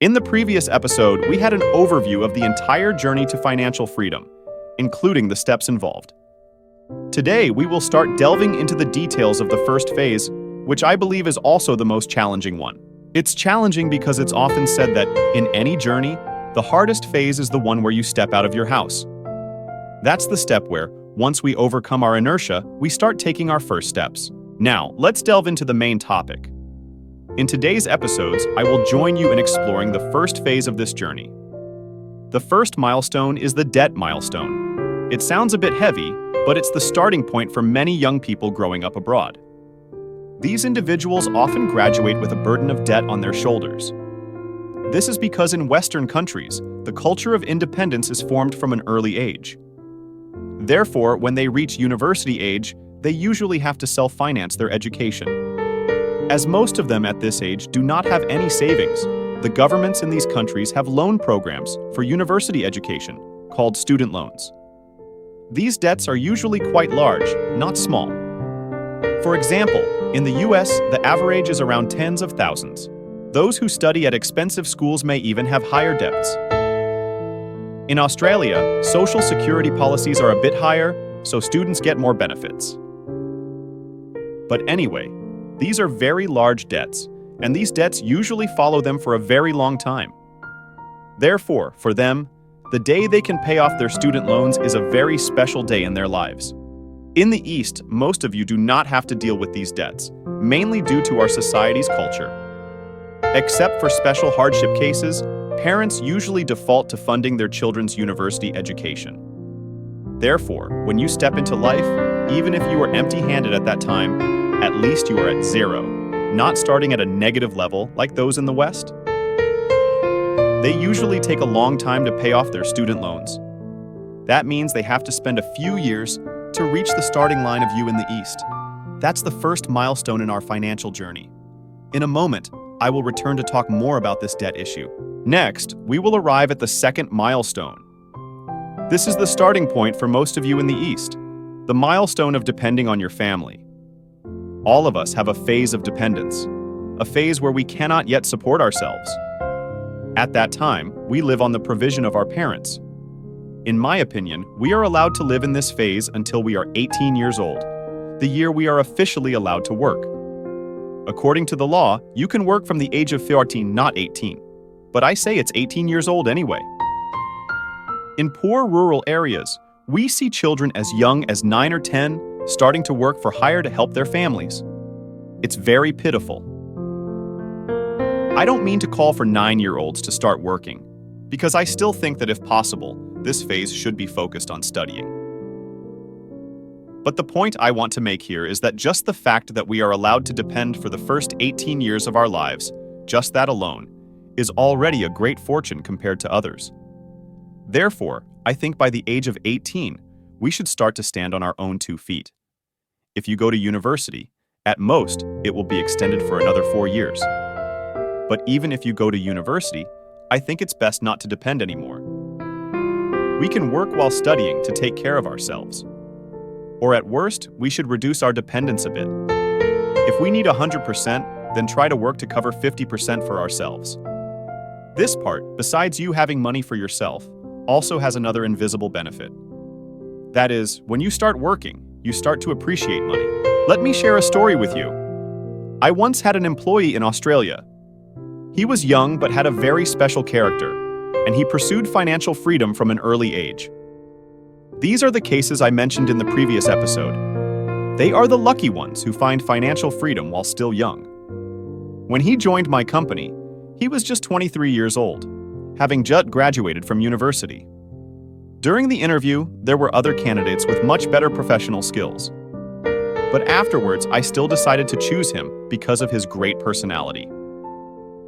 In the previous episode, we had an overview of the entire journey to financial freedom, including the steps involved. Today, we will start delving into the details of the first phase, which I believe is also the most challenging one. It's challenging because it's often said that, in any journey, the hardest phase is the one where you step out of your house. That's the step where, once we overcome our inertia, we start taking our first steps. Now, let's delve into the main topic. In today's episodes, I will join you in exploring the first phase of this journey. The first milestone is the debt milestone. It sounds a bit heavy, but it's the starting point for many young people growing up abroad. These individuals often graduate with a burden of debt on their shoulders. This is because in Western countries, the culture of independence is formed from an early age. Therefore, when they reach university age, they usually have to self-finance their education. As most of them at this age do not have any savings, the governments in these countries have loan programs for university education, called student loans. These debts are usually quite large, not small. For example, in the US, the average is around tens of thousands. Those who study at expensive schools may even have higher debts. In Australia, social security policies are a bit higher, so students get more benefits. But anyway, these are very large debts, and these debts usually follow them for a very long time. Therefore, for them, the day they can pay off their student loans is a very special day in their lives. In the East, most of you do not have to deal with these debts, mainly due to our society's culture. Except for special hardship cases, parents usually default to funding their children's university education. Therefore, when you step into life, even if you are empty-handed at that time, at least you are at zero, not starting at a negative level like those in the West. They usually take a long time to pay off their student loans. That means they have to spend a few years to reach the starting line of you in the East. That's the first milestone in our financial journey. In a moment, I will return to talk more about this debt issue. Next, we will arrive at the second milestone. This is the starting point for most of you in the East, the milestone of depending on your family. All of us have a phase of dependence, a phase where we cannot yet support ourselves. At that time, we live on the provision of our parents. In my opinion, we are allowed to live in this phase until we are 18 years old, the year we are officially allowed to work. According to the law, you can work from the age of 14, not 18. But I say it's 18 years old anyway. In poor rural areas, we see children as young as 9 or 10 starting to work for hire to help their families. It's very pitiful. I don't mean to call for 9-year-olds to start working, because I still think that if possible, this phase should be focused on studying. But the point I want to make here is that just the fact that we are allowed to depend for the first 18 years of our lives, just that alone, is already a great fortune compared to others. Therefore, I think by the age of 18, we should start to stand on our own 2 feet. If you go to university, at most, it will be extended for another 4 years. But even if you go to university, I think it's best not to depend anymore. We can work while studying to take care of ourselves. Or at worst, we should reduce our dependence a bit. If we need 100%, then try to work to cover 50% for ourselves. This part, besides you having money for yourself, also has another invisible benefit. That is, when you start working, you start to appreciate money. Let me share a story with you. I once had an employee in Australia. He was young but had a very special character, and he pursued financial freedom from an early age. These are the cases I mentioned in the previous episode. They are the lucky ones who find financial freedom while still young. When he joined my company, he was just 23 years old, having just graduated from university. During the interview, there were other candidates with much better professional skills. But afterwards, I still decided to choose him because of his great personality.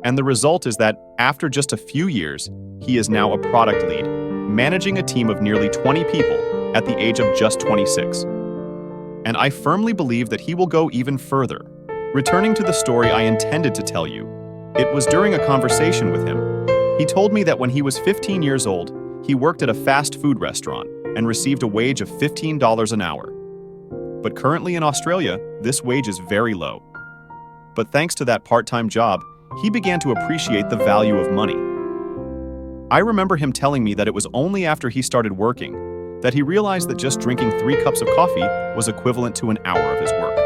And the result is that, after just a few years, he is now a product lead, managing a team of nearly 20 people at the age of just 26. And I firmly believe that he will go even further. Returning to the story I intended to tell you, it was during a conversation with him. He told me that when he was 15 years old, he worked at a fast food restaurant and received a wage of $15 an hour. But currently in Australia, this wage is very low. But thanks to that part-time job, he began to appreciate the value of money. I remember him telling me that it was only after he started working that he realized that just drinking 3 cups of coffee was equivalent to an hour of his work.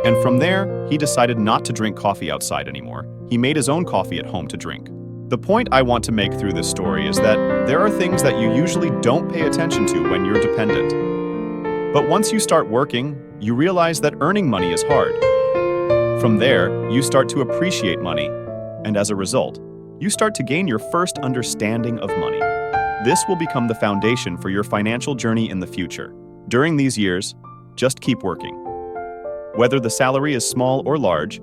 And from there, he decided not to drink coffee outside anymore. He made his own coffee at home to drink. The point I want to make through this story is that there are things that you usually don't pay attention to when you're dependent. But once you start working, you realize that earning money is hard. From there, you start to appreciate money, and as a result, you start to gain your first understanding of money. This will become the foundation for your financial journey in the future. During these years, just keep working. Whether the salary is small or large,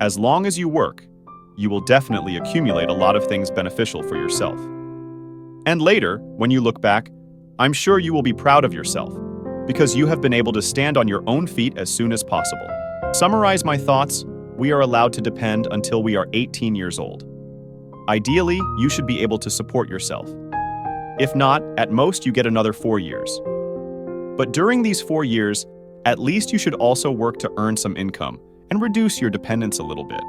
as long as you work, you will definitely accumulate a lot of things beneficial for yourself. And later, when you look back, I'm sure you will be proud of yourself, because you have been able to stand on your own feet as soon as possible. Summarize my thoughts, we are allowed to depend until we are 18 years old. Ideally, you should be able to support yourself. If not, at most you get another 4 years. But during these 4 years, at least you should also work to earn some income and reduce your dependence a little bit.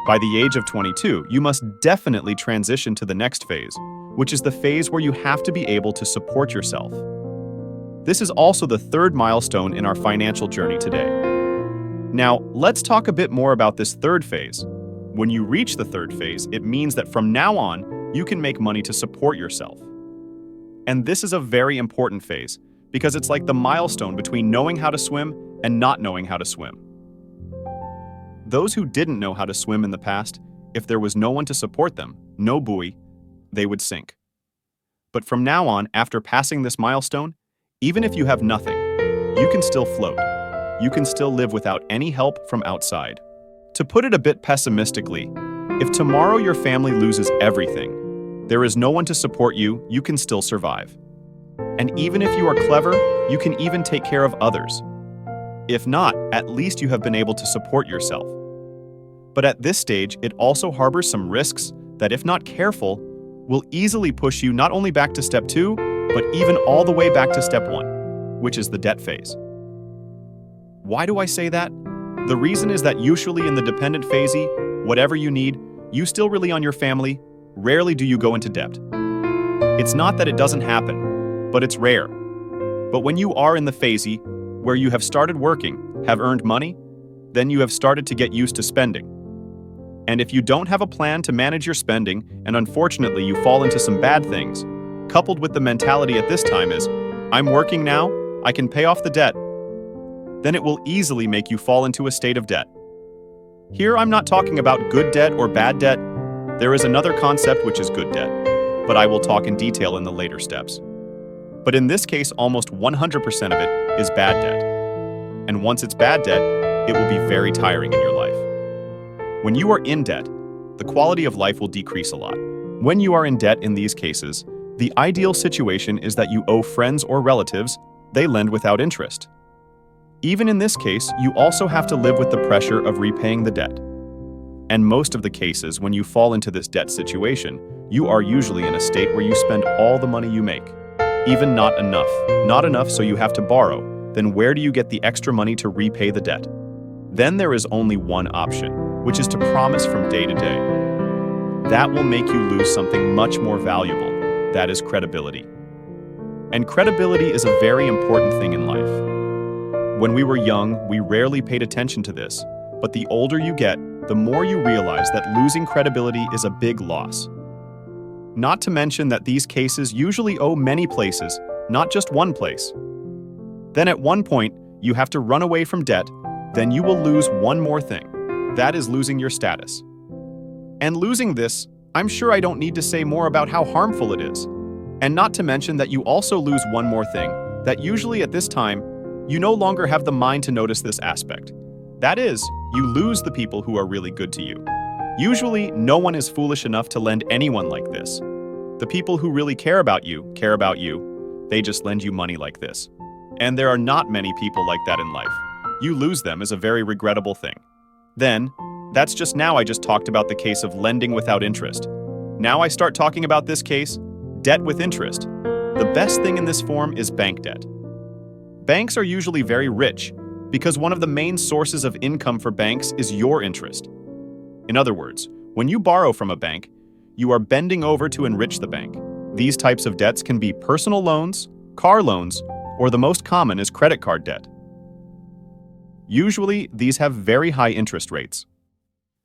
By the age of 22, you must definitely transition to the next phase, which is the phase where you have to be able to support yourself. This is also the 3rd milestone in our financial journey today. Now, let's talk a bit more about this 3rd phase. When you reach the 3rd phase, it means that from now on, you can make money to support yourself. And this is a very important phase, because it's like the milestone between knowing how to swim and not knowing how to swim. Those who didn't know how to swim in the past, if there was no one to support them, no buoy, they would sink. But from now on, after passing this milestone, even if you have nothing, you can still float. You can still live without any help from outside. To put it a bit pessimistically, if tomorrow your family loses everything, there is no one to support you, you can still survive. And even if you are clever, you can even take care of others. If not, at least you have been able to support yourself. But at this stage, it also harbors some risks that, if not careful, will easily push you not only back to step 2, but even all the way back to step 1, which is the debt phase. Why do I say that? The reason is that usually in the dependent phase, whatever you need, you still rely on your family. Rarely do you go into debt. It's not that it doesn't happen, but it's rare. But when you are in the phase where you have started working, have earned money, then you have started to get used to spending. And if you don't have a plan to manage your spending, and unfortunately you fall into some bad things, coupled with the mentality at this time is, I'm working now, I can pay off the debt, then it will easily make you fall into a state of debt. Here I'm not talking about good debt or bad debt. There is another concept which is good debt, but I will talk in detail in the later steps. But in this case, almost 100% of it is bad debt. And once it's bad debt, it will be very tiring in your life. When you are in debt, the quality of life will decrease a lot. When you are in debt in these cases, the ideal situation is that you owe friends or relatives, they lend without interest. Even in this case, you also have to live with the pressure of repaying the debt. And most of the cases, when you fall into this debt situation, you are usually in a state where you spend all the money you make. Even not enough. Not enough, so you have to borrow. Then where do you get the extra money to repay the debt? Then there is only one option, which is to promise from day to day. That will make you lose something much more valuable. That is credibility. And credibility is a very important thing in life. When we were young, we rarely paid attention to this, but the older you get, the more you realize that losing credibility is a big loss. Not to mention that these cases usually owe many places, not just one place. Then at one point, you have to run away from debt, then you will lose one more thing. That is losing your status. And losing this, I'm sure I don't need to say more about how harmful it is. And not to mention that you also lose one more thing, that usually at this time, you no longer have the mind to notice this aspect. That is, you lose the people who are really good to you. Usually, no one is foolish enough to lend anyone like this. The people who really care about you, they just lend you money like this. And there are not many people like that in life. You lose them is a very regrettable thing. Then, that's just now I just talked about the case of lending without interest. Now I start talking about this case, debt with interest. The best thing in this form is bank debt. Banks are usually very rich because one of the main sources of income for banks is your interest. In other words, When you borrow from a bank, you are bending over to enrich the bank. These types of debts can be personal loans, car loans, or the most common is credit card debt. Usually, these have very high interest rates.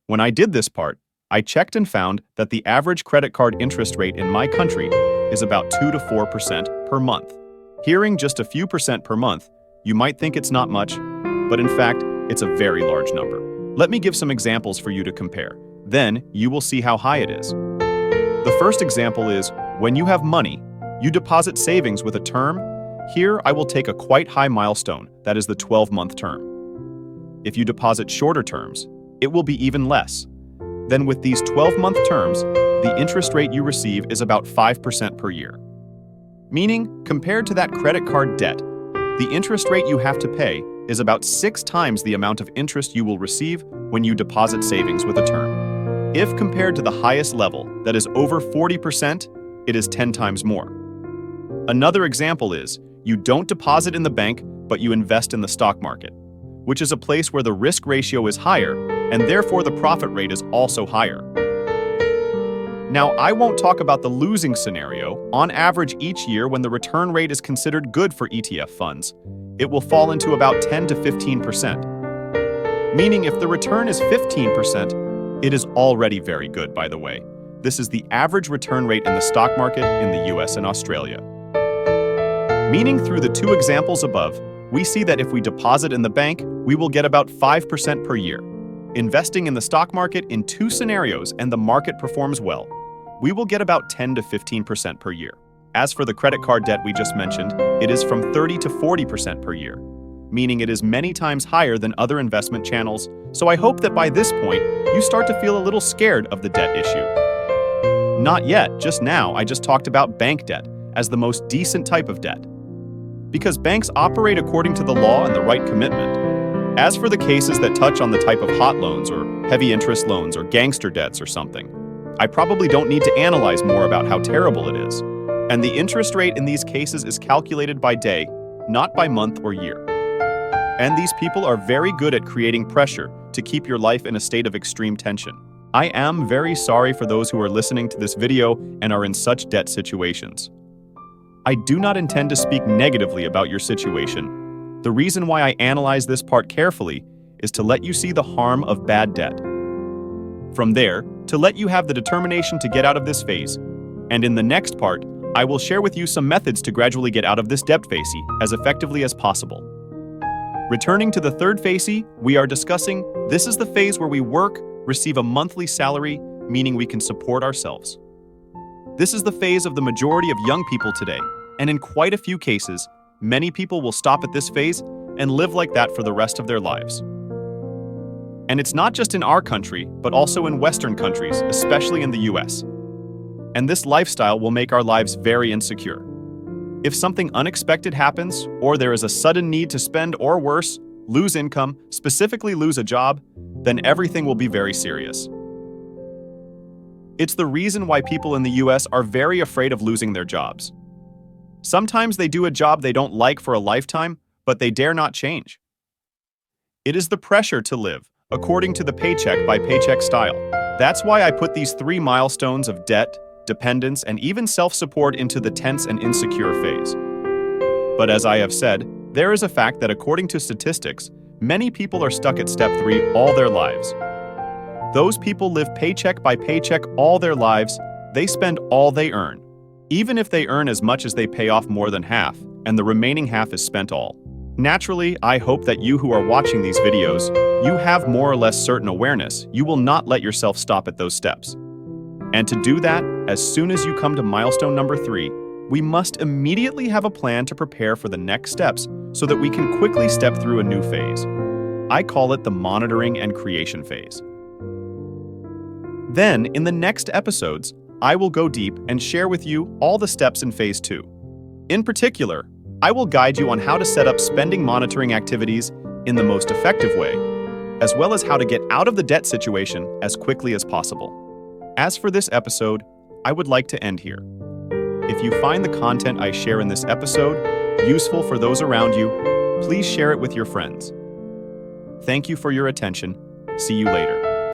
When I did this part, I checked and found that the average credit card interest rate in my country is about 2 to 4% per month. Hearing just a few percent per month, you might think it's not much, but in fact, it's a very large number. Let me give some examples for you to compare. Then, you will see how high it is. The first example is, when you have money, you deposit savings with a term. Here, I will take a quite high milestone, that is the 12-month term. If you deposit shorter terms, it will be even less. Then with these 12-month terms, the interest rate you receive is about 5% per year. Meaning, compared to that credit card debt, the interest rate you have to pay is about 6 times the amount of interest you will receive when you deposit savings with a term. If compared to the highest level, that is over 40%, it is 10 times more. Another example is, you don't deposit in the bank, but you invest in the stock market, which is a place where the risk ratio is higher, and therefore the profit rate is also higher. Now, I won't talk about the losing scenario. On average each year, when the return rate is considered good for ETF funds, it will fall into about 10 to 15%. Meaning if the return is 15%, it is already very good, by the way. This is the average return rate in the stock market in the US and Australia. Meaning through the two examples above, we see that if we deposit in the bank, we will get about 5% per year. Investing in the stock market in two scenarios and the market performs well, we will get about 10 to 15% per year. As for the credit card debt we just mentioned, it is from 30 to 40% per year, meaning it is many times higher than other investment channels, so I hope that by this point, you start to feel a little scared of the debt issue. Not yet, just now I just talked about bank debt as the most decent type of debt, because banks operate according to the law and the right commitment. As for the cases that touch on the type of hot loans or heavy interest loans or gangster debts or something, I probably don't need to analyze more about how terrible it is. And the interest rate in these cases is calculated by day, not by month or year. And these people are very good at creating pressure to keep your life in a state of extreme tension. I am very sorry for those who are listening to this video and are in such debt situations. I do not intend to speak negatively about your situation. The reason why I analyze this part carefully is to let you see the harm of bad debt. From there, to let you have the determination to get out of this phase. And in the next part, I will share with you some methods to gradually get out of this debt phase as effectively as possible. Returning to the third phase, we are discussing this is the phase where we work, receive a monthly salary, meaning we can support ourselves. This is the phase of the majority of young people today, and in quite a few cases, many people will stop at this phase and live like that for the rest of their lives. And it's not just in our country, but also in Western countries, especially in the US. And this lifestyle will make our lives very insecure. If something unexpected happens, or there is a sudden need to spend or worse, lose income, specifically lose a job, then everything will be very serious. It's the reason why people in the US are very afraid of losing their jobs. Sometimes they do a job they don't like for a lifetime, but they dare not change. It is the pressure to live, according to the paycheck by paycheck style. That's why I put these 3 milestones of debt, dependence, and even self-support into the tense and insecure phase. But as I have said, there is a fact that according to statistics, many people are stuck at step 3 all their lives. Those people live paycheck by paycheck all their lives. They spend all they earn, even if they earn as much as they pay off more than half, and the remaining half is spent all. Naturally, I hope that you who are watching these videos, you have more or less certain awareness. You will not let yourself stop at those steps. And to do that, as soon as you come to milestone number 3, we must immediately have a plan to prepare for the next steps so that we can quickly step through a new phase. I call it the monitoring and creation phase. Then, in the next episodes, I will go deep and share with you all the steps in phase 2. In particular, I will guide you on how to set up spending monitoring activities in the most effective way, as well as how to get out of the debt situation as quickly as possible. As for this episode, I would like to end here. If you find the content I share in this episode useful for those around you, please share it with your friends. Thank you for your attention. See you later.